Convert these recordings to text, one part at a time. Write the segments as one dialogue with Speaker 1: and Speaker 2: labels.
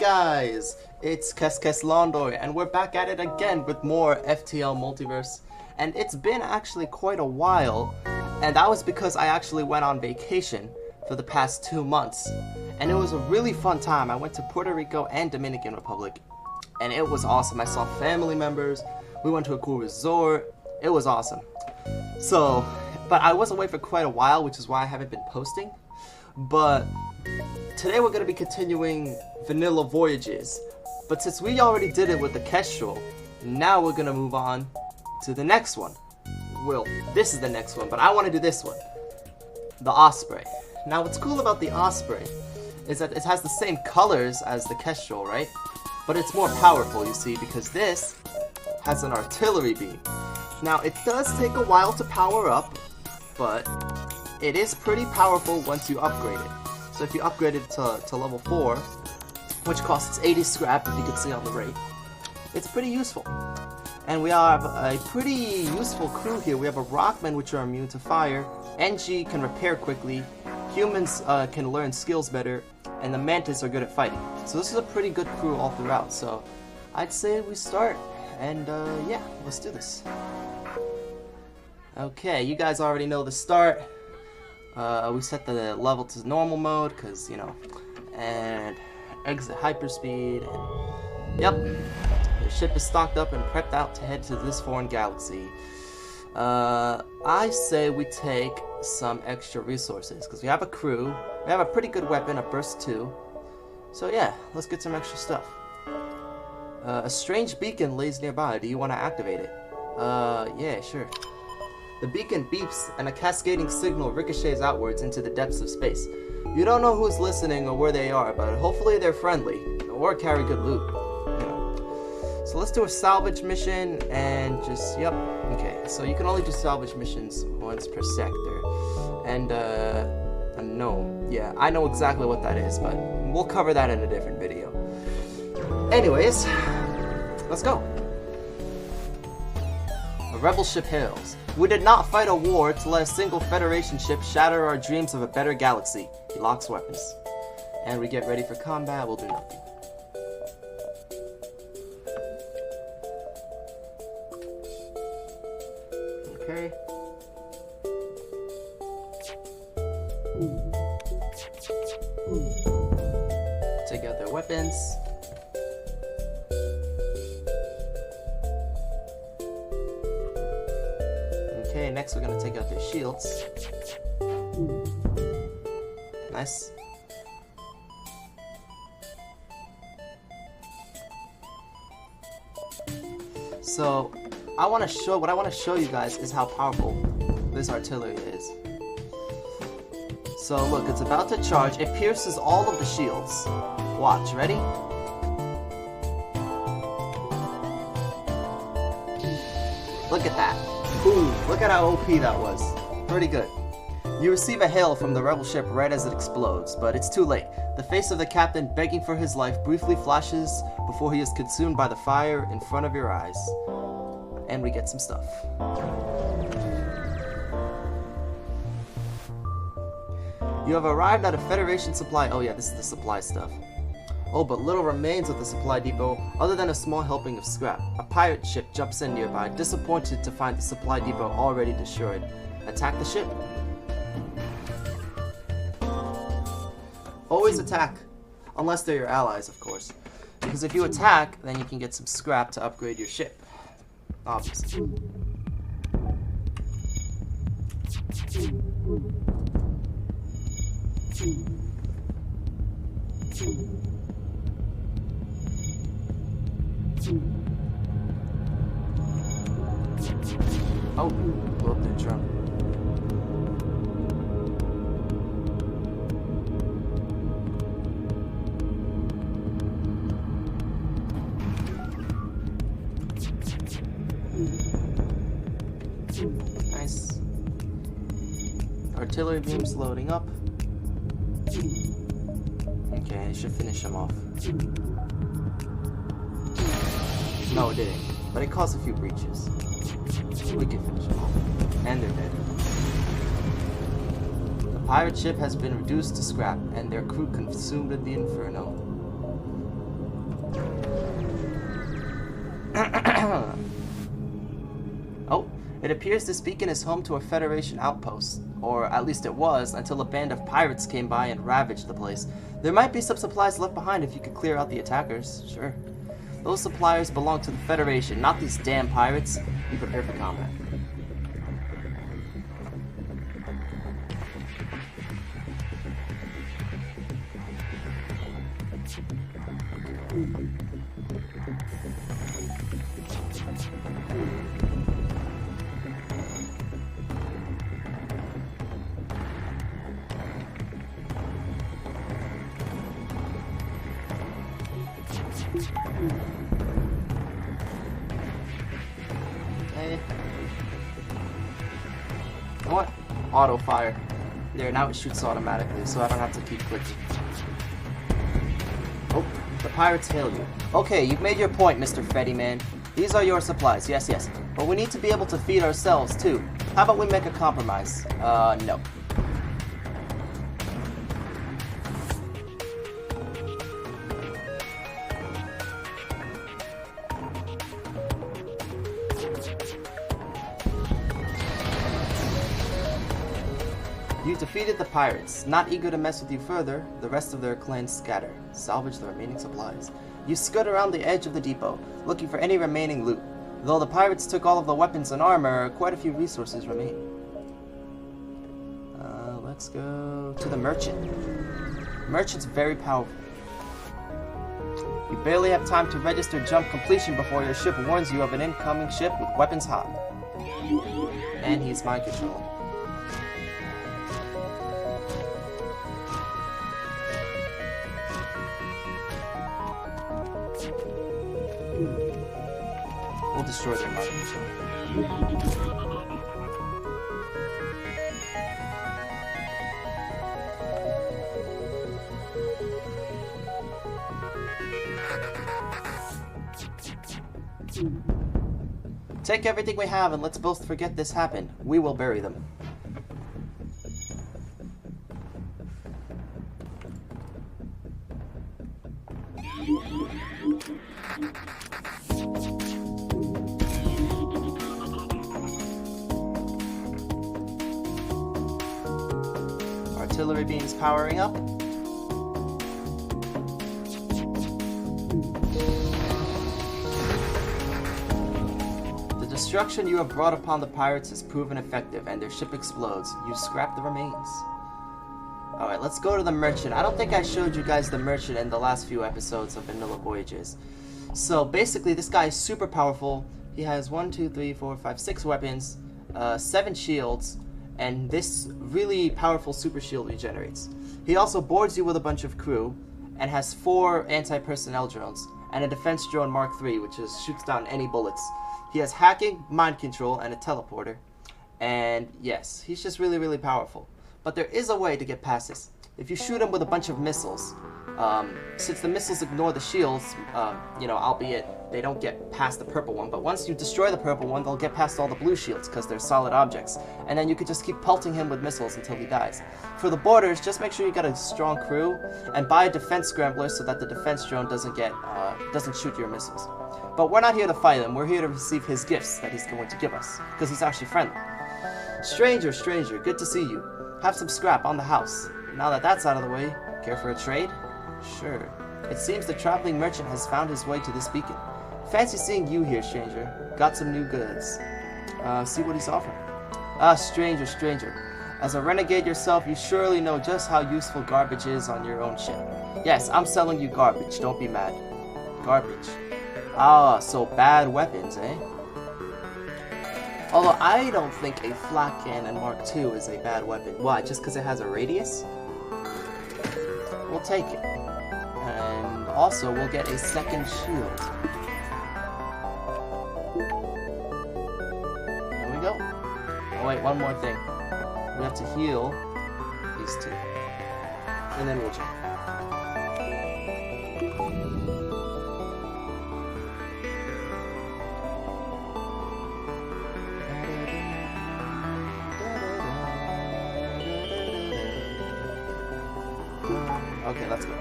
Speaker 1: guys, it's Kestrel and we're back at it again with more FTL Multiverse. And it's been actually quite a while, and that was because I actually went on vacation for the past 2 months. And it was a really fun time. I went to Puerto Rico and Dominican Republic, and it was awesome. I saw family members, we went to a cool resort, it was awesome. But I was away for quite a while, which is why I haven't been posting. But today we're going to be continuing Vanilla Voyages, but since we already did it with the Kestrel, now we're going to move on to the next one. Well, this is the next one, but I want to do this one, the Osprey. Now what's cool about the Osprey is that it has the same colors as the Kestrel, right? But it's more powerful, you see, because this has an artillery beam. Now it does take a while to power up, but it is pretty powerful once you upgrade it. So if you upgrade it to level 4, which costs 80 scrap, if you can see on the rate, it's pretty useful. And we have a pretty useful crew here. We have a Rockman, which are immune to fire, NG can repair quickly, humans can learn skills better, and the Mantis are good at fighting. So this is a pretty good crew all throughout, so I'd say we start, and yeah, let's do this. Okay, you guys already know the start. We set the level to normal mode, because, you know, and exit hyperspeed, and yep, the ship is stocked up and prepped out to head to this foreign galaxy. I say we take some extra resources, because we have a crew, we have a pretty good weapon, a burst 2, so yeah, let's get some extra stuff. A strange beacon lays nearby. Do you want to activate it? Yeah, sure. The beacon beeps, and a cascading signal ricochets outwards into the depths of space. You don't know who's listening or where they are, but hopefully they're friendly, or carry good loot. You know. So let's do a salvage mission, and just, yep, okay. So you can only do salvage missions once per sector. And, a gnome. Yeah, I know exactly what that is, but we'll cover that in a different video. Anyways, let's go. A rebel ship hails. We did not fight a war to let a single Federation ship shatter our dreams of a better galaxy. He locks weapons. And we get ready for combat. We'll do nothing. Okay. Take out their weapons. Okay, next we're gonna take out their shields. Nice. So, what I want to show you guys is how powerful this artillery is. So look, it's about to charge. It pierces all of the shields. Watch, ready? Look at that. Boom, look at how OP that was. Pretty good. You receive a hail from the rebel ship right as it explodes, but it's too late. The face of the captain begging for his life briefly flashes before he is consumed by the fire in front of your eyes. And we get some stuff. You have arrived at a Federation supply. Oh yeah, this is the supply stuff. Oh, but little remains of the supply depot other than a small helping of scrap. A pirate ship jumps in nearby, disappointed to find the supply depot already destroyed. Attack the ship. Always attack, unless they're your allies, of course. Because if you attack, then you can get some scrap to upgrade your ship. Obviously. Oh, blew up their drum. Nice. Artillery beams loading up. Okay, I should finish them off. No, it didn't, but it caused a few breaches. We can finish them off. And they're dead. The pirate ship has been reduced to scrap, and their crew consumed in the inferno. Oh, it appears this beacon is home to a Federation outpost. Or at least it was, until a band of pirates came by and ravaged the place. There might be some supplies left behind if you could clear out the attackers. Sure. Those supplies belong to the Federation, not these damn pirates. Be prepared for combat. Okay. You know what? Auto fire. There, now it shoots automatically, so I don't have to keep clicking. Oh, the pirates hail you. Okay, you've made your point, Mr. Fetty Man. These are your supplies, yes, yes. But we need to be able to feed ourselves, too. How about we make a compromise? No. You defeated the pirates. Not eager to mess with you further, the rest of their clan scatter. Salvage the remaining supplies. You scud around the edge of the depot, looking for any remaining loot. Though the pirates took all of the weapons and armor, quite a few resources remain. Let's go to the merchant. Merchant's very powerful. You barely have time to register jump completion before your ship warns you of an incoming ship with weapons hot. And he's mind control. We'll destroy their mind control. Take everything we have and let's both forget this happened. We will bury them. Artillery beams powering up. The destruction you have brought upon the pirates has proven effective, and their ship explodes. You scrap the remains. Alright, let's go to the merchant. I don't think I showed you guys the merchant in the last few episodes of Vanilla Voyages. So basically, this guy is super powerful. He has 1, 2, 3, 4, 5, 6 weapons, 7 shields, and this really powerful super shield regenerates. He also boards you with a bunch of crew, and has 4 anti-personnel drones, and a defense drone Mark III, which shoots down any bullets. He has hacking, mind control, and a teleporter. And yes, he's just really, really powerful. But there is a way to get past this. If you shoot him with a bunch of missiles, since the missiles ignore the shields, you know, albeit they don't get past the purple one, but once you destroy the purple one, they'll get past all the blue shields because they're solid objects. And then you could just keep pelting him with missiles until he dies. For the boarders, just make sure you got a strong crew and buy a defense scrambler so that the defense drone doesn't shoot your missiles. But we're not here to fight him, we're here to receive his gifts that he's going to give us, because he's actually friendly. Stranger, stranger, good to see you. Have some scrap on the house. Now that that's out of the way, care for a trade? Sure. It seems the traveling merchant has found his way to this beacon. Fancy seeing you here, stranger. Got some new goods. See what he's offering. Ah, stranger, stranger. As a renegade yourself, you surely know just how useful garbage is on your own ship. Yes, I'm selling you garbage, don't be mad. Garbage. Ah, so bad weapons, eh? Although I don't think a flak cannon Mark II is a bad weapon. Why? Just because it has a radius? We'll take it. And also, we'll get a second shield. There we go. Oh wait, one more thing. We have to heal these two. And then we'll jump. Okay, let's go.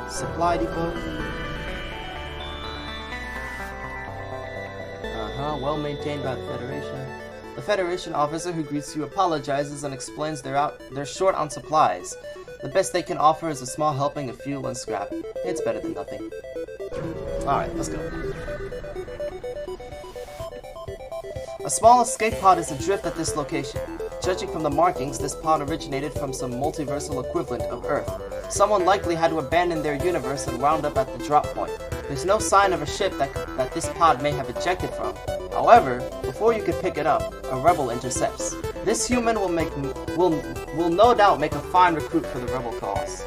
Speaker 1: Supply depot. Well maintained by the Federation. The Federation officer who greets you apologizes and explains they're short on supplies. The best they can offer is a small helping of fuel and scrap. It's better than nothing. Alright, let's go. A small escape pod is adrift at this location. Judging from the markings, this pod originated from some multiversal equivalent of Earth. Someone likely had to abandon their universe and wound up at the drop point. There's no sign of a ship that this pod may have ejected from. However, before you can pick it up, a rebel intercepts. This human will no doubt make a fine recruit for the rebel cause.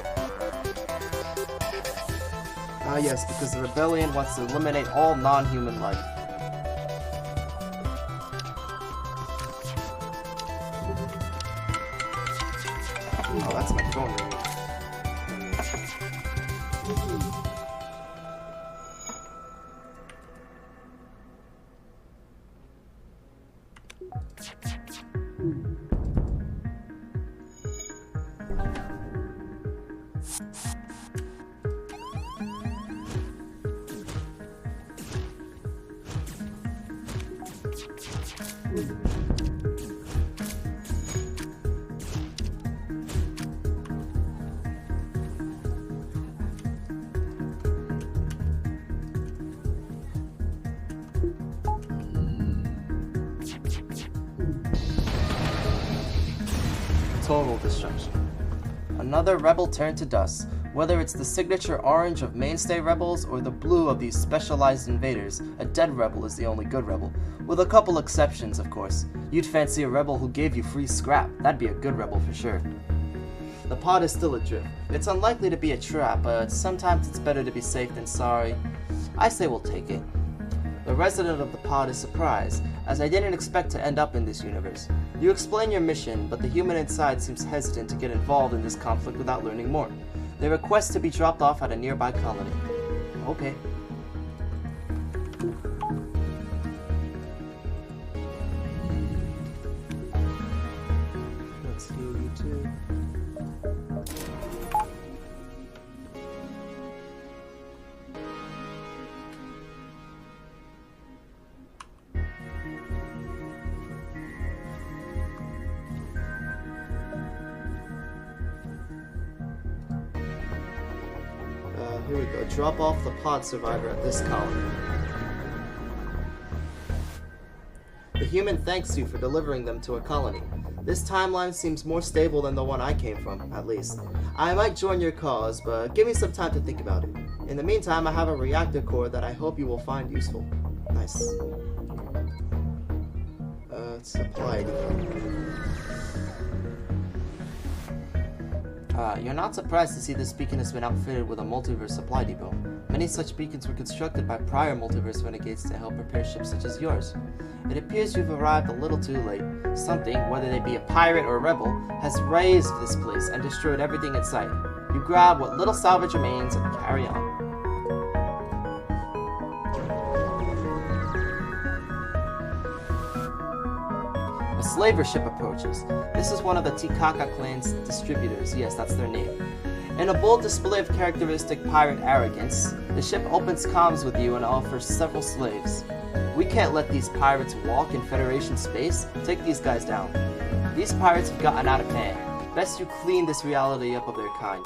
Speaker 1: Ah yes, because the rebellion wants to eliminate all non-human life. Oh, that's my phone ringing. Total destruction. Another rebel turned to dust. Whether it's the signature orange of mainstay rebels or the blue of these specialized invaders, a dead rebel is the only good rebel. With a couple exceptions, of course. You'd fancy a rebel who gave you free scrap. That'd be a good rebel for sure. The pod is still adrift. It's unlikely to be a trap, but sometimes it's better to be safe than sorry. I say we'll take it. The resident of the pod is surprised, as I didn't expect to end up in this universe. You explain your mission, but the human inside seems hesitant to get involved in this conflict without learning more. They request to be dropped off at a nearby colony. Okay. Let's heal you too. Here we go. Drop off the pod survivor at this colony. The human thanks you for delivering them to a colony. This timeline seems more stable than the one I came from, at least. I might join your cause, but give me some time to think about it. In the meantime, I have a reactor core that I hope you will find useful. Nice. Supply depot. You're not surprised to see this beacon has been outfitted with a multiverse supply depot. Many such beacons were constructed by prior multiverse renegades to help repair ships such as yours. It appears you've arrived a little too late. Something, whether they be a pirate or a rebel, has razed this place and destroyed everything in sight. You grab what little salvage remains and carry on. A slaver ship approaches. This is one of the Tikaka clan's distributors. Yes, that's their name. In a bold display of characteristic pirate arrogance, the ship opens comms with you and offers several slaves. We can't let these pirates walk in Federation space. Take these guys down. These pirates have gotten out of hand. Best you clean this reality up of their kind.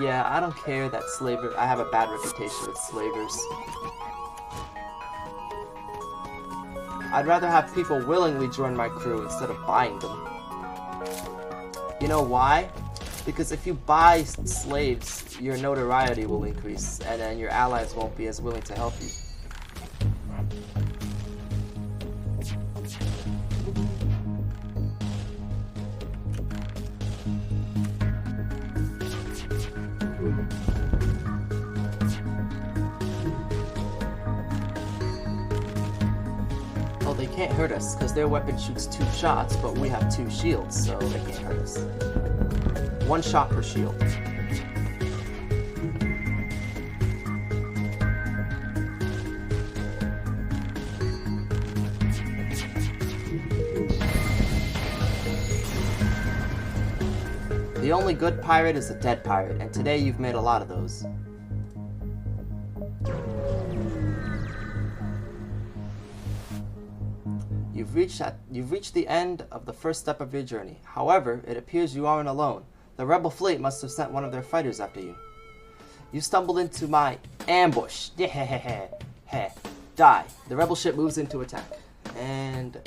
Speaker 1: Yeah, I don't care that I have a bad reputation with slavers. I'd rather have people willingly join my crew instead of buying them. You know why? Because if you buy slaves, your notoriety will increase, and then your allies won't be as willing to help you. They can't hurt us, because their weapon shoots 2 shots, but we have 2 shields, so they can't hurt us. 1 shot per shield. The only good pirate is a dead pirate, and today you've made a lot of those. You've reached the end of the first step of your journey. However, it appears you aren't alone. The rebel fleet must have sent one of their fighters after you. You stumbled into my ambush. Die. The rebel ship moves into attack. And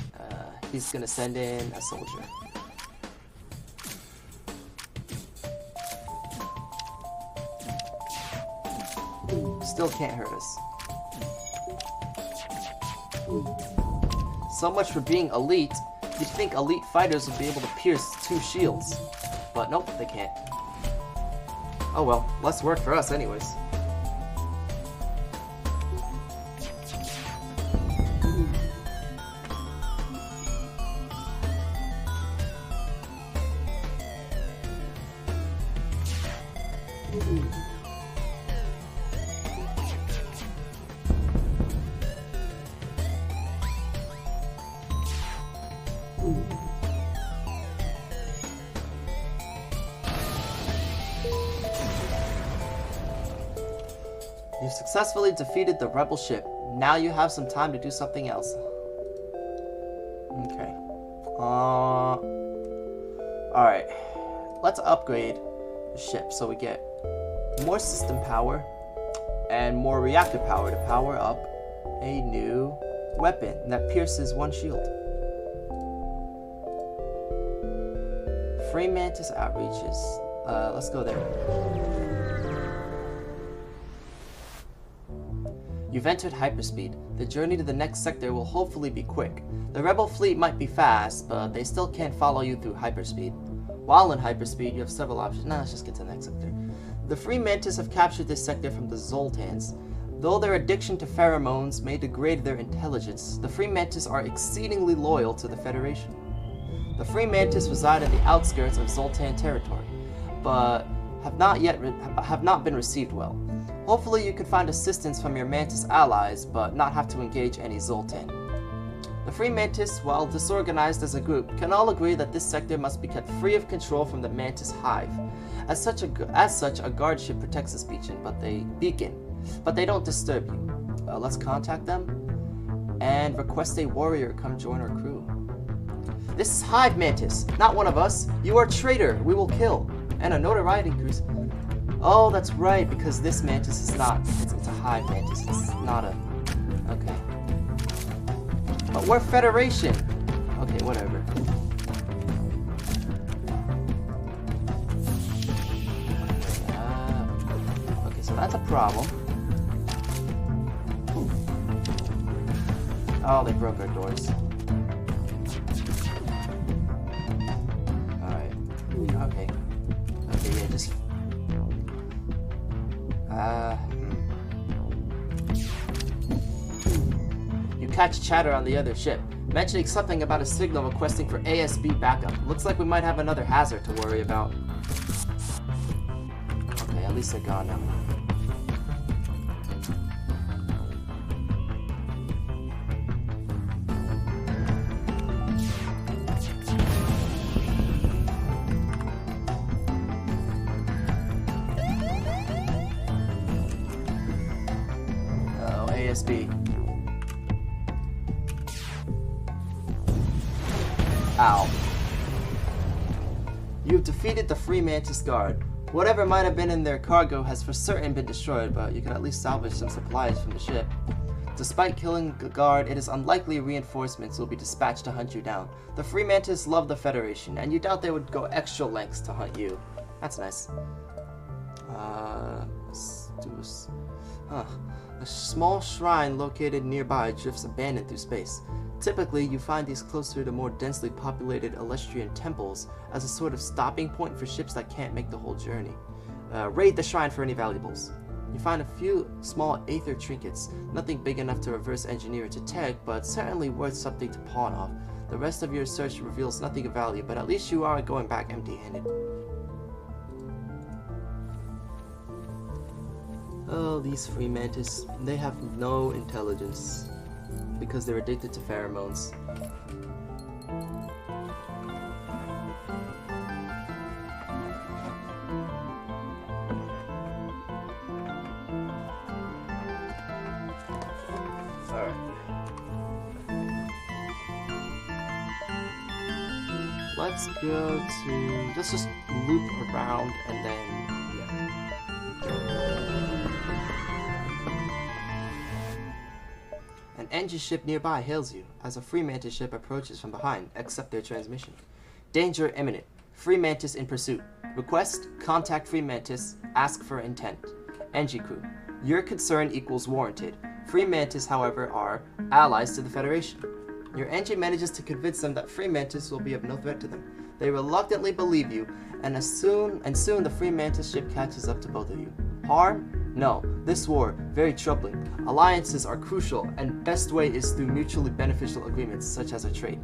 Speaker 1: he's gonna send in a soldier. Still can't hurt us. So much for being elite. You'd think elite fighters would be able to pierce 2 shields. But nope, they can't. Oh well, less work for us anyways. You've successfully defeated the rebel ship. Now you have some time to do something else. Okay. Alright. Let's upgrade the ship so we get more system power and more reactor power to power up a new weapon that pierces 1 shield. Free Mantis outreaches. Let's go there. You've entered hyperspeed. The journey to the next sector will hopefully be quick. The rebel fleet might be fast, but they still can't follow you through hyperspeed. While in hyperspeed, you have several options. Now let's just get to the next sector. The Free Mantis have captured this sector from the Zoltans. Though their addiction to pheromones may degrade their intelligence, the Free Mantis are exceedingly loyal to the Federation. The Free Mantis reside in the outskirts of Zoltan territory, but have not been received well. Hopefully you could find assistance from your Mantis allies, but not have to engage any Zoltan. The Free Mantis, while disorganized as a group, can all agree that this sector must be kept free of control from the Mantis hive. As such, a guard ship protects this beacon, but they don't disturb you. Let's contact them and request a warrior come join our crew. This is Hive Mantis, not one of us. You are a traitor. We will kill. And a notoriety increase. Oh, that's right, because this Mantis is not. It's a Hive Mantis. It's not a. Okay. But we're Federation. Okay, whatever. Okay, so that's a problem. Oh, they broke our doors. Alright. Okay. Okay, yeah, just... You catch chatter on the other ship, mentioning something about a signal requesting for ASB backup. Looks like we might have another hazard to worry about. Okay, at least they're gone now. ASB. Ow. You've defeated the Free Mantis Guard. Whatever might have been in their cargo has for certain been destroyed, but you can at least salvage some supplies from the ship. Despite killing the guard, it is unlikely reinforcements will be dispatched to hunt you down. The Free Mantis love the Federation, and you doubt they would go extra lengths to hunt you. That's nice. A small shrine located nearby drifts abandoned through space. Typically, you find these closer to more densely populated Elestrian temples as a sort of stopping point for ships that can't make the whole journey. Raid the shrine for any valuables. You find a few small aether trinkets, nothing big enough to reverse engineer into tech, but certainly worth something to pawn off. The rest of your search reveals nothing of value, but at least you aren't going back empty-handed. Oh, these Free Mantis, they have no intelligence because they're addicted to pheromones. Alright. let's go to... Let's just loop around and then... An NG ship nearby hails you as a Fremantis ship approaches from behind. Accept their transmission. Danger imminent. Fremantis in pursuit. Request, contact Fremantis, ask for intent. NG crew. Your concern equals warranted. Fremantis, however, are allies to the Federation. Your NG manages to convince them that Fremantis will be of no threat to them. They reluctantly believe you, and soon the Fremantis ship catches up to both of you. Harm? No. This war, very troubling. Alliances are crucial, and best way is through mutually beneficial agreements, such as a trade.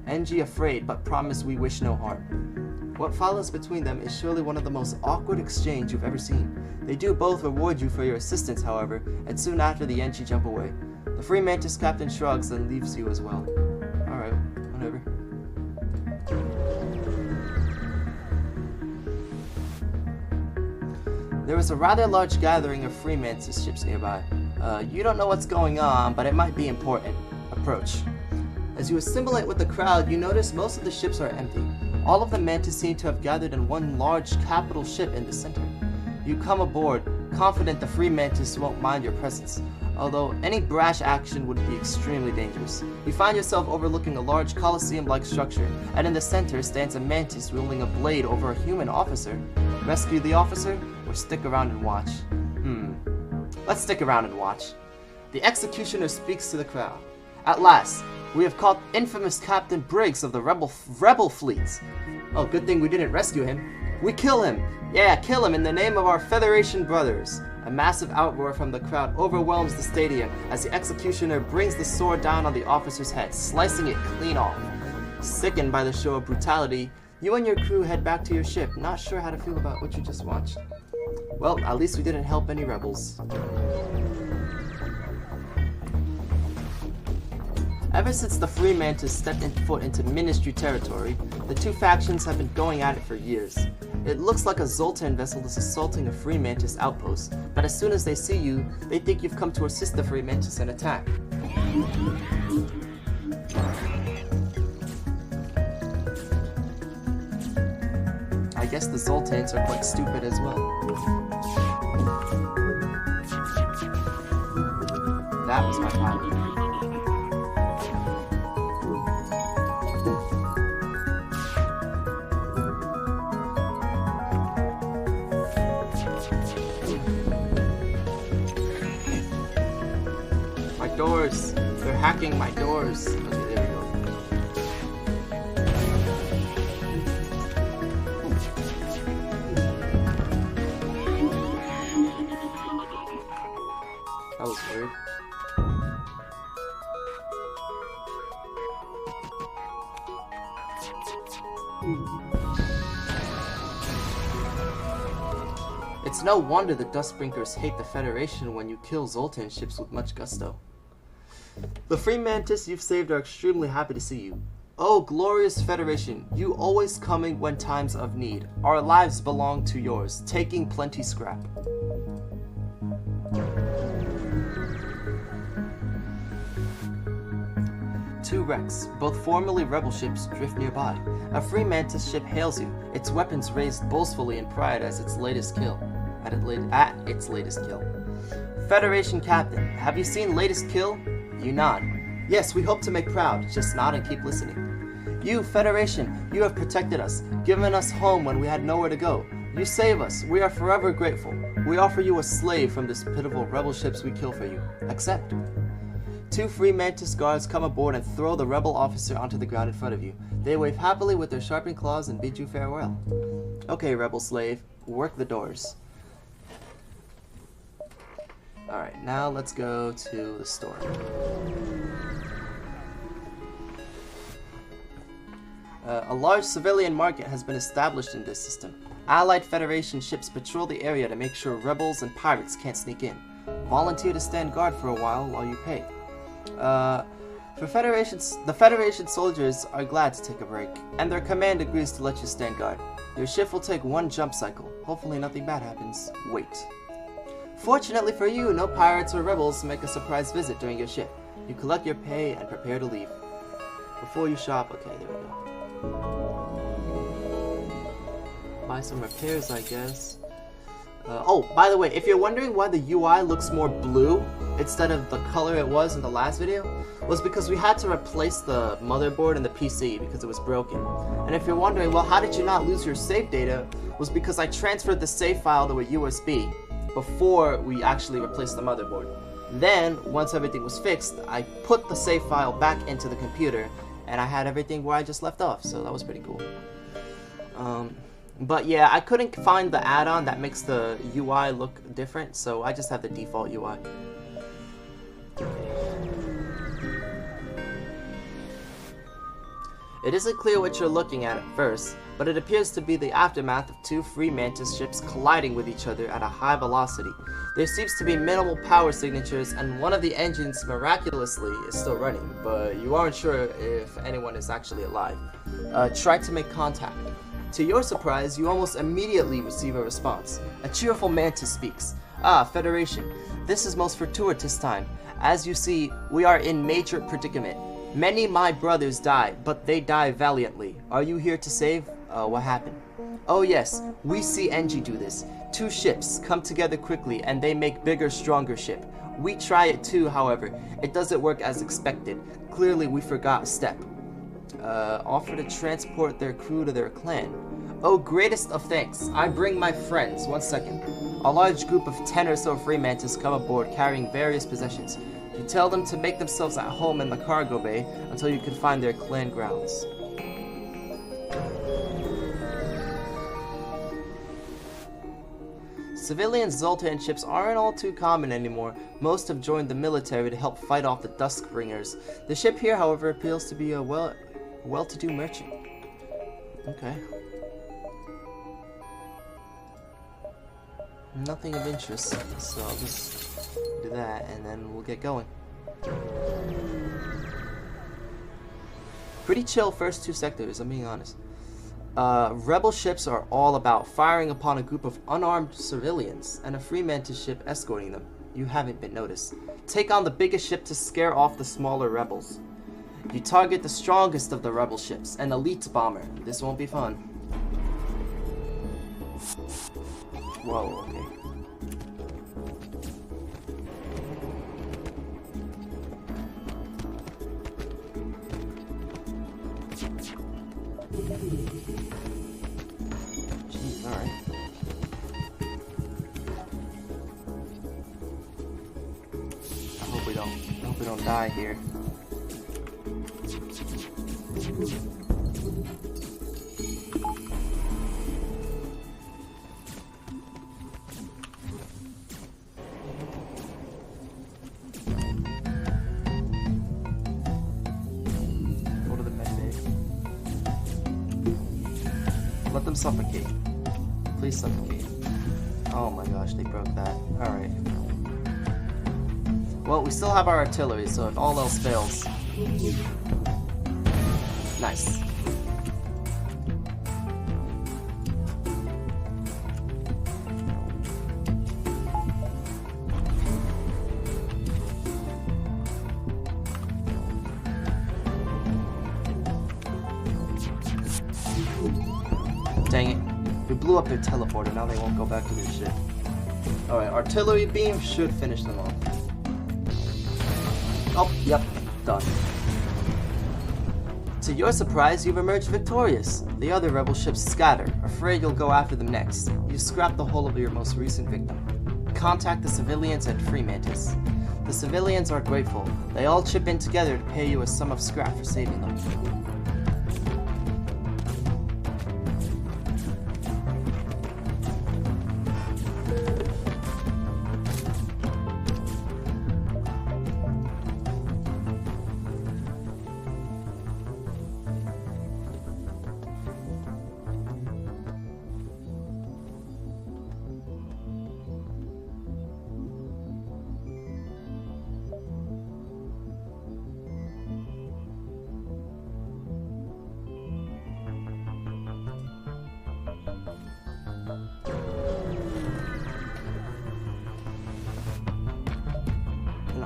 Speaker 1: NG afraid, but promise we wish no harm. What follows between them is surely one of the most awkward exchange you've ever seen. They do both reward you for your assistance, however, and soon after the NG jump away. The Fremantis captain shrugs and leaves you as well. Alright, whatever. There is a rather large gathering of Fremantis ships nearby. You don't know what's going on, but it might be important. Approach. As you assimilate with the crowd, you notice most of the ships are empty. All of the Mantis seem to have gathered in one large capital ship in the center. You come aboard, confident the Fremantis won't mind your presence, although any brash action would be extremely dangerous. You find yourself overlooking a large Colosseum-like structure, and in the center stands a Mantis wielding a blade over a human officer. Rescue the officer, or stick around and watch? Let's stick around and watch. The executioner speaks to the crowd. At last, we have caught infamous Captain Briggs of the rebel fleets. Oh, good thing we didn't rescue him. We kill him! Yeah, kill him in the name of our Federation brothers! A massive outroar from the crowd overwhelms the stadium as the executioner brings the sword down on the officer's head, slicing it clean off. Sickened by the show of brutality, you and your crew head back to your ship, not sure how to feel about what you just watched. Well, at least we didn't help any rebels. Ever since the Fremantis stepped foot into Ministry territory, the two factions have been going at it for years. It looks like a Zoltan vessel is assaulting a Fremantis outpost, but as soon as they see you, they think you've come to assist the Fremantis in attack. I guess the Zoltans are quite stupid as well. That was my pilot. Doors! They're hacking my doors! Okay, there we go. That was weird. It's no wonder the Dustbrinkers hate the Federation when you kill Zoltan ships with much gusto. The Fremantis you've saved are extremely happy to see you. Oh, glorious Federation, you always coming when times of need. Our lives belong to yours, taking plenty scrap. Two wrecks, both formerly rebel ships, drift nearby. A Fremantis ship hails you, its weapons raised boastfully in pride as its latest kill. At its latest kill. Federation Captain, have you seen latest kill? You nod. Yes, we hope to make proud. Just nod and keep listening. You, Federation, you have protected us, given us home when we had nowhere to go. You save us. We are forever grateful. We offer you a slave from this pitiful rebel ships we kill for you. Accept. Two Fremantis guards come aboard and throw the rebel officer onto the ground in front of you. They wave happily with their sharpened claws and bid you farewell. Okay, rebel slave, work the doors. Alright, now let's go to the store. A large civilian market has been established in this system. Allied Federation ships patrol the area to make sure rebels and pirates can't sneak in. Volunteer to stand guard for a while you pay. The Federation soldiers are glad to take a break, and their command agrees to let you stand guard. Your shift will take one jump cycle. Hopefully nothing bad happens. Wait. Fortunately for you, no pirates or rebels make a surprise visit during your shift. You collect your pay and prepare to leave. Before you shop, okay, there we go. buy some repairs, I guess. Oh, by the way, if you're wondering why the UI looks more blue instead of the color it was in the last video, was because we had to replace the motherboard and the PC because it was broken. And if you're wondering, well, how did you not lose your save data, was because I transferred the save file to a USB before we actually replaced the motherboard. Then, once everything was fixed, I put the save file back into the computer, and I had everything where I just left off, so that was pretty cool. But yeah, I couldn't find the add-on that makes the UI look different, so I just have the default UI. It isn't clear what you're looking at first, but it appears to be the aftermath of two free Mantis ships colliding with each other at a high velocity. There seems to be minimal power signatures, and one of the engines miraculously is still running, but you aren't sure if anyone is actually alive. Try to make contact. To your surprise, you almost immediately receive a response. A cheerful Mantis speaks. Ah, Federation. This is most fortuitous time. As you see, we are in major predicament. Many my brothers died, but they die valiantly. Are you here to save? What happened? Oh yes, we see NG do this. Two ships come together quickly and they make bigger, stronger ship. We try it too, however. It doesn't work as expected. Clearly we forgot a step. Offer to transport their crew to their clan. Oh, greatest of thanks. I bring my friends. 1 second. A large group of 10 or so free Mantis come aboard carrying various possessions. You tell them to make themselves at home in the cargo bay until you can find their clan grounds. Civilian Zoltan ships aren't all too common anymore. Most have joined the military to help fight off the Duskbringers. The ship here, however, appeals to be a well-to-do merchant. Okay. Nothing of interest, so I'll just do that and then we'll get going. Pretty chill first 2 sectors, I'm being honest. Rebel ships are all about firing upon a group of unarmed civilians and a free Mantis ship escorting them. You haven't been noticed. Take on the biggest ship to scare off the smaller rebels. You target the strongest of the rebel ships, an elite bomber. This won't be fun. Whoa, okay. Jeez, alright. I hope we don't die here. Let them suffocate. Please suffocate. Oh my gosh, they broke that. Alright. Well, we still have our artillery, so if all else fails... Nice. Dang it. We blew up their teleporter, now they won't go back to their ship. Alright, artillery beam should finish them off. Oh, yep, done. To your surprise, you've emerged victorious. The other rebel ships scatter, afraid you'll go after them next. You scrap the whole of your most recent victim. Contact the civilians at Free Mantis. The civilians are grateful. They all chip in together to pay you a sum of scrap for saving them.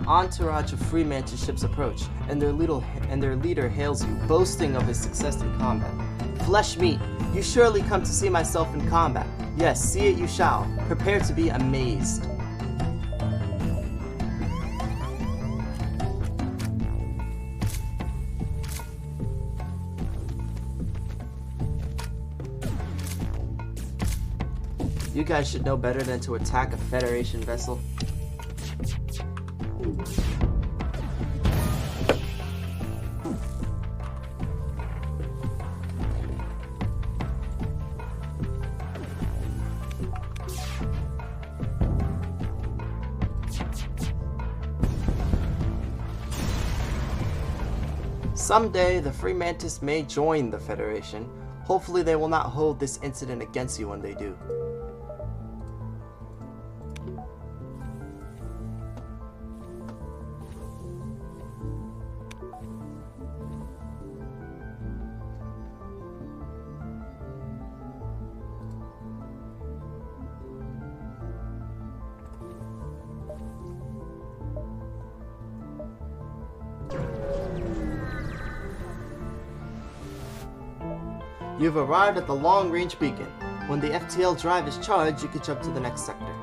Speaker 1: Entourage of free Mantis ships approach, and their leader hails you, boasting of his success in combat. Flesh meat, you surely come to see myself in combat. Yes, see it you shall. Prepare to be amazed. You guys should know better than to attack a Federation vessel. Someday, the Free Mantis may join the Federation. Hopefully they will not hold this incident against you when they do. You've arrived at the long-range beacon. When the FTL drive is charged, you can jump to the next sector.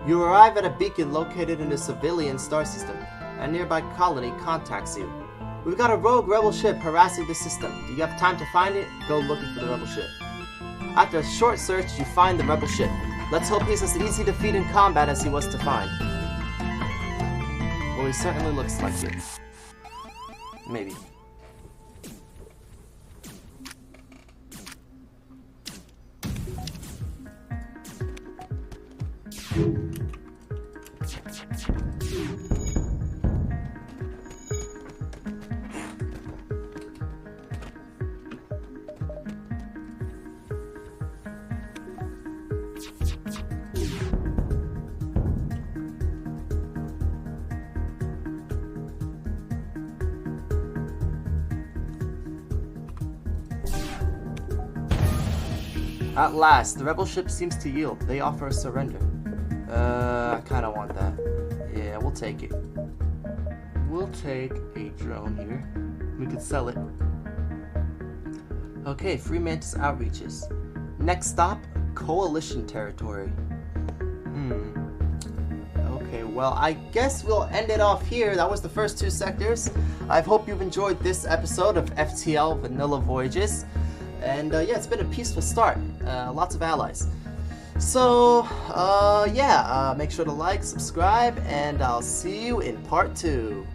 Speaker 1: You arrive at a beacon located in a civilian star system. A nearby colony contacts you. We've got a rogue rebel ship harassing the system. Do you have time to find it? Go looking for the rebel ship. After a short search, you find the rebel ship. Let's hope he's as easy to defeat in combat as he was to find. Well, he certainly looks like it. Maybe. At last, the rebel ship seems to yield. They offer a surrender. I kinda want that. Yeah, we'll take it. We'll take a drone here. We could sell it. Okay, Free Mantis outreaches. Next stop, Coalition territory. Okay, well, I guess we'll end it off here. That was the first two sectors. I hope you've enjoyed this episode of FTL Vanilla Voyages. And yeah, it's been a peaceful start. Lots of allies. So, yeah, make sure to like, subscribe, and I'll see you in part 2.